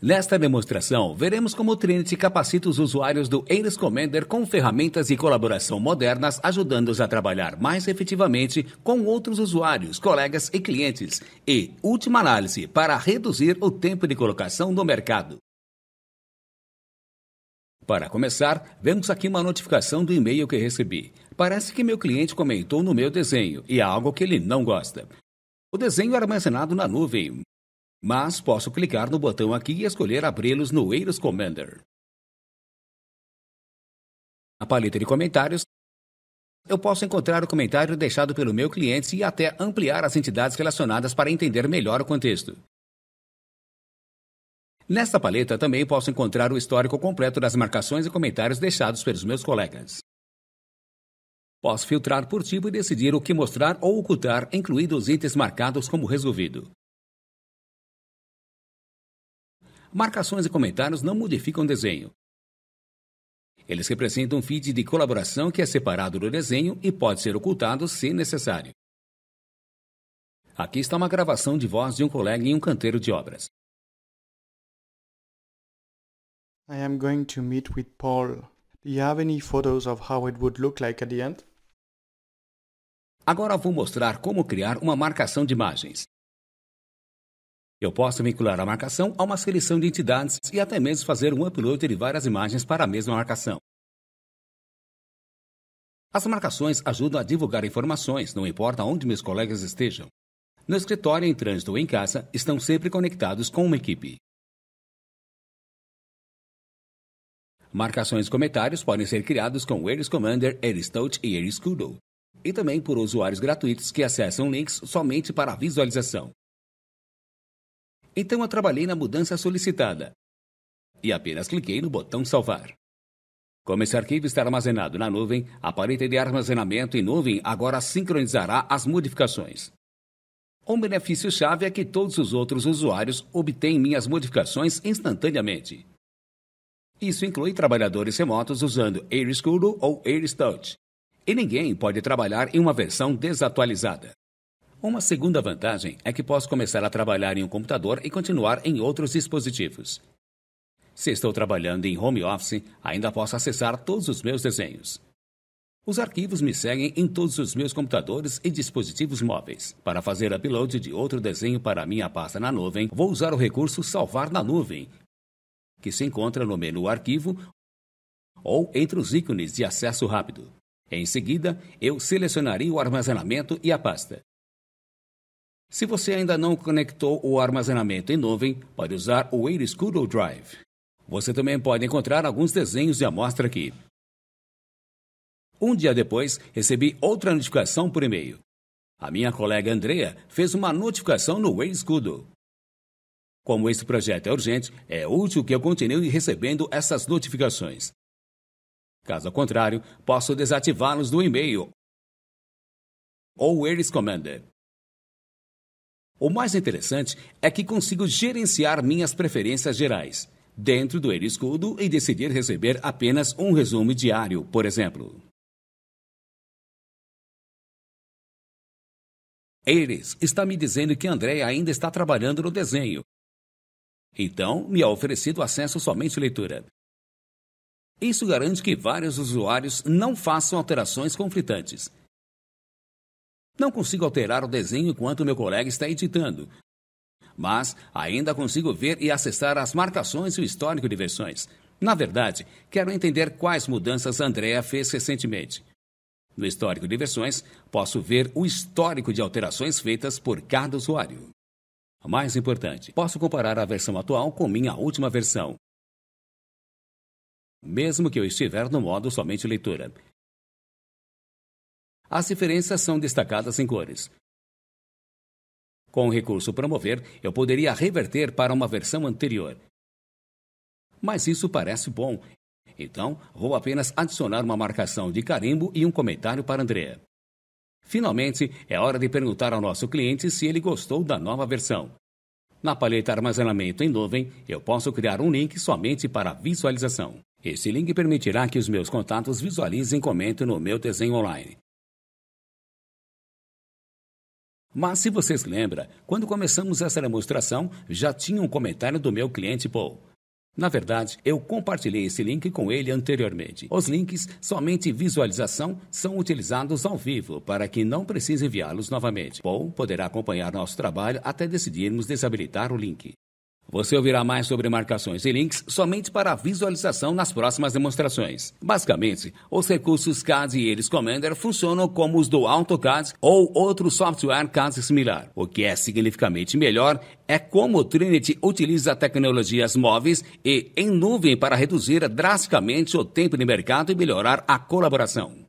Nesta demonstração, veremos como o Trinity capacita os usuários do Ares Commander com ferramentas de colaboração modernas, ajudando-os a trabalhar mais efetivamente com outros usuários, colegas e clientes, e, última análise, para reduzir o tempo de colocação no mercado. Para começar, vemos aqui uma notificação do e-mail que recebi. Parece que meu cliente comentou no meu desenho, e é algo que ele não gosta. O desenho é armazenado na nuvem, mas posso clicar no botão aqui e escolher abri-los no Ares Commander. Na paleta de comentários, eu posso encontrar o comentário deixado pelo meu cliente e até ampliar as entidades relacionadas para entender melhor o contexto. Nesta paleta também posso encontrar o histórico completo das marcações e comentários deixados pelos meus colegas. Posso filtrar por tipo e decidir o que mostrar ou ocultar, incluindo os itens marcados como resolvido. Marcações e comentários não modificam o desenho. Eles representam um feed de colaboração que é separado do desenho e pode ser ocultado se necessário. Aqui está uma gravação de voz de um colega em um canteiro de obras. I am going to meet with Paul. Do you have any photos of how it would look like at the end? Agora vou mostrar como criar uma marcação de imagens. Eu posso vincular a marcação a uma seleção de entidades e até mesmo fazer um upload de várias imagens para a mesma marcação. As marcações ajudam a divulgar informações, não importa onde meus colegas estejam. No escritório, em trânsito ou em casa, estão sempre conectados com uma equipe. Marcações e comentários podem ser criados com o Ares Commander, Ares Touch e Ares Kudo, e também por usuários gratuitos que acessam links somente para a visualização. Então eu trabalhei na mudança solicitada e apenas cliquei no botão salvar. Como esse arquivo está armazenado na nuvem, a paleta de armazenamento em nuvem agora sincronizará as modificações. Um benefício-chave é que todos os outros usuários obtêm minhas modificações instantaneamente. Isso inclui trabalhadores remotos usando Ares Kudo ou Ares Touch, e ninguém pode trabalhar em uma versão desatualizada. Uma segunda vantagem é que posso começar a trabalhar em um computador e continuar em outros dispositivos. Se estou trabalhando em home office, ainda posso acessar todos os meus desenhos. Os arquivos me seguem em todos os meus computadores e dispositivos móveis. Para fazer upload de outro desenho para a minha pasta na nuvem, vou usar o recurso Salvar na Nuvem, que se encontra no menu Arquivo ou entre os ícones de acesso rápido. Em seguida, eu selecionarei o armazenamento e a pasta. Se você ainda não conectou o armazenamento em nuvem, pode usar o Ares Kudo Drive. Você também pode encontrar alguns desenhos de amostra aqui. Um dia depois, recebi outra notificação por e-mail. A minha colega Andrea fez uma notificação no Ares Kudo. Como esse projeto é urgente, é útil que eu continue recebendo essas notificações. Caso contrário, posso desativá-los do e-mail ou Ares Commander. O mais interessante é que consigo gerenciar minhas preferências gerais dentro do Ares Kudo e decidir receber apenas um resumo diário, por exemplo. Ares está me dizendo que Andrea ainda está trabalhando no desenho. Então, me é oferecido acesso somente à leitura. Isso garante que vários usuários não façam alterações conflitantes. Não consigo alterar o desenho enquanto meu colega está editando, mas ainda consigo ver e acessar as marcações e o histórico de versões. Na verdade, quero entender quais mudanças Andrea fez recentemente. No histórico de versões, posso ver o histórico de alterações feitas por cada usuário. Mais importante, posso comparar a versão atual com minha última versão, mesmo que eu estiver no modo somente leitura. As diferenças são destacadas em cores. Com o recurso Promover, eu poderia reverter para uma versão anterior. Mas isso parece bom, então vou apenas adicionar uma marcação de carimbo e um comentário para Andrea. Finalmente, é hora de perguntar ao nosso cliente se ele gostou da nova versão. Na paleta Armazenamento em Nuvem, eu posso criar um link somente para visualização. Esse link permitirá que os meus contatos visualizem e comentem no meu desenho online. Mas se você se lembra, quando começamos essa demonstração, já tinha um comentário do meu cliente Paul. Na verdade, eu compartilhei esse link com ele anteriormente. Os links somente visualização são utilizados ao vivo para que não precise enviá-los novamente. Paul poderá acompanhar nosso trabalho até decidirmos desabilitar o link. Você ouvirá mais sobre marcações e links somente para visualização nas próximas demonstrações. Basicamente, os recursos CAD e Elis Commander funcionam como os do AutoCAD ou outro software CAD similar. O que é significativamente melhor é como o Trinity utiliza tecnologias móveis e em nuvem para reduzir drasticamente o tempo de mercado e melhorar a colaboração.